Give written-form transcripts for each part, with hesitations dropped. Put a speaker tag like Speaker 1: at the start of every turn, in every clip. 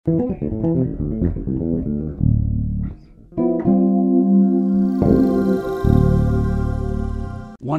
Speaker 1: Want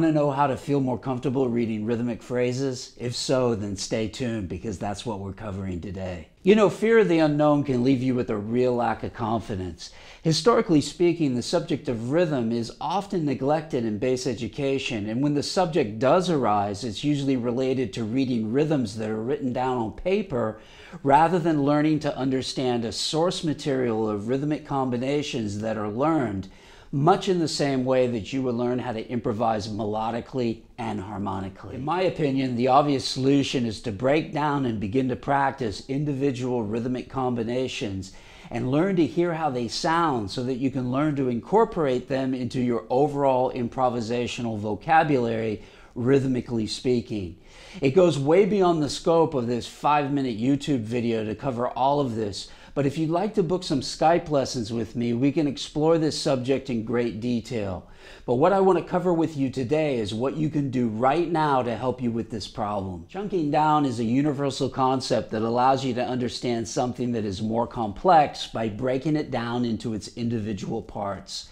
Speaker 1: to know how to feel more comfortable reading rhythmic phrases? If so, then stay tuned because that's what we're covering today. You know, fear of the unknown can leave you with a real lack of confidence. Historically speaking, the subject of rhythm is often neglected in base education, and when the subject does arise, it's usually related to reading rhythms that are written down on paper rather than learning to understand a source material of rhythmic combinations that are learned much in the same way that you would learn how to improvise melodically and harmonically. In my opinion, the obvious solution is to break down and begin to practice individual rhythmic combinations and learn to hear how they sound so that you can learn to incorporate them into your overall improvisational vocabulary, rhythmically speaking. It goes way beyond the scope of this 5-minute YouTube video to cover all of this, but if you'd like to book some Skype lessons with me, we can explore this subject in great detail. But what I want to cover with you today is what you can do right now to help you with this problem. Chunking down is a universal concept that allows you to understand something that is more complex by breaking it down into its individual parts.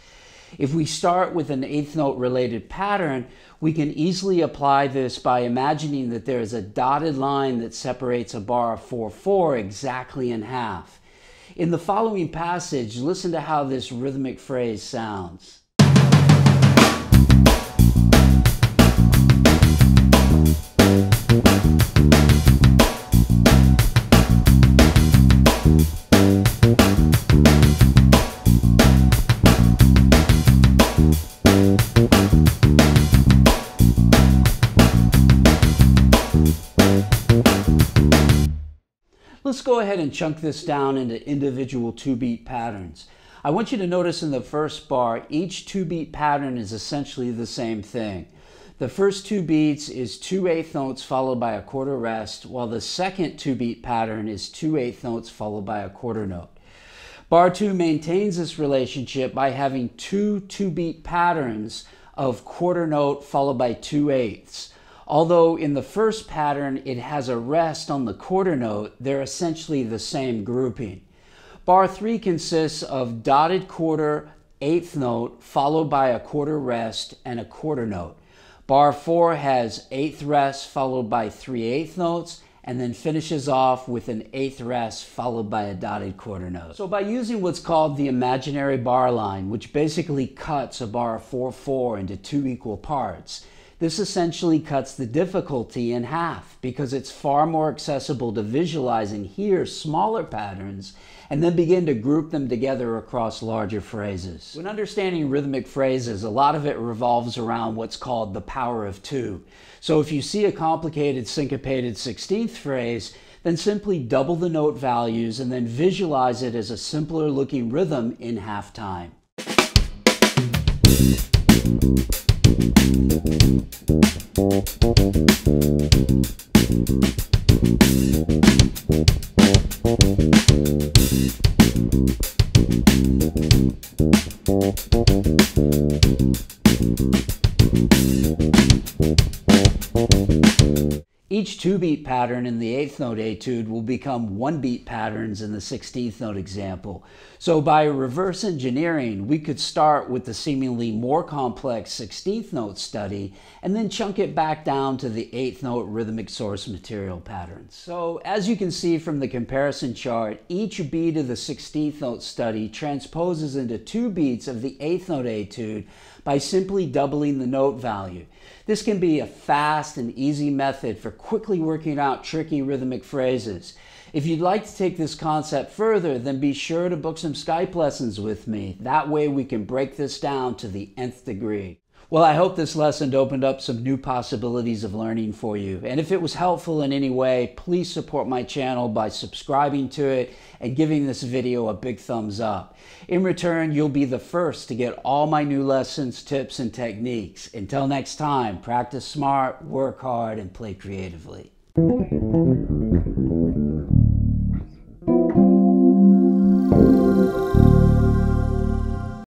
Speaker 1: If we start with an eighth note related pattern, we can easily apply this by imagining that there is a dotted line that separates a bar of 4/4 exactly in half. In the following passage, listen to how this rhythmic phrase sounds. Let's go ahead and chunk this down into individual 2-beat patterns. I want you to notice in the first bar, each 2-beat pattern is essentially the same thing. The first 2 beats is 2 eighth notes followed by a quarter rest, while the second 2-beat pattern is 2 eighth notes followed by a quarter note. Bar 2 maintains this relationship by having 2 2-beat patterns of quarter note followed by 2 eighths. Although in the first pattern it has a rest on the quarter note, they're essentially the same grouping. Bar 3 consists of dotted quarter, eighth note, followed by a quarter rest and a quarter note. Bar 4 has eighth rest followed by 3 eighth notes, and then finishes off with an eighth rest followed by a dotted quarter note. So by using what's called the imaginary bar line, which basically cuts a bar of 4/4 into 2 equal parts, this essentially cuts the difficulty in half because it's far more accessible to visualize and hear smaller patterns and then begin to group them together across larger phrases. When understanding rhythmic phrases, a lot of it revolves around what's called the power of 2. So if you see a complicated syncopated 16th phrase, then simply double the note values and then visualize it as a simpler looking rhythm in half time. Each 2-beat pattern in the eighth note etude will become 1-beat patterns in the 16th note example. So by reverse engineering, we could start with the seemingly more complex 16th note study and then chunk it back down to the eighth note rhythmic source material patterns. So as you can see from the comparison chart, each beat of the 16th note study transposes into 2 beats of the eighth note etude by simply doubling the note value. This can be a fast and easy method for quickly working out tricky rhythmic phrases. If you'd like to take this concept further, then be sure to book some Skype lessons with me. That way we can break this down to the nth degree. Well, I hope this lesson opened up some new possibilities of learning for you. And if it was helpful in any way, please support my channel by subscribing to it and giving this video a big thumbs up. In return, you'll be the first to get all my new lessons, tips, and techniques. Until next time, practice smart, work hard, and play creatively.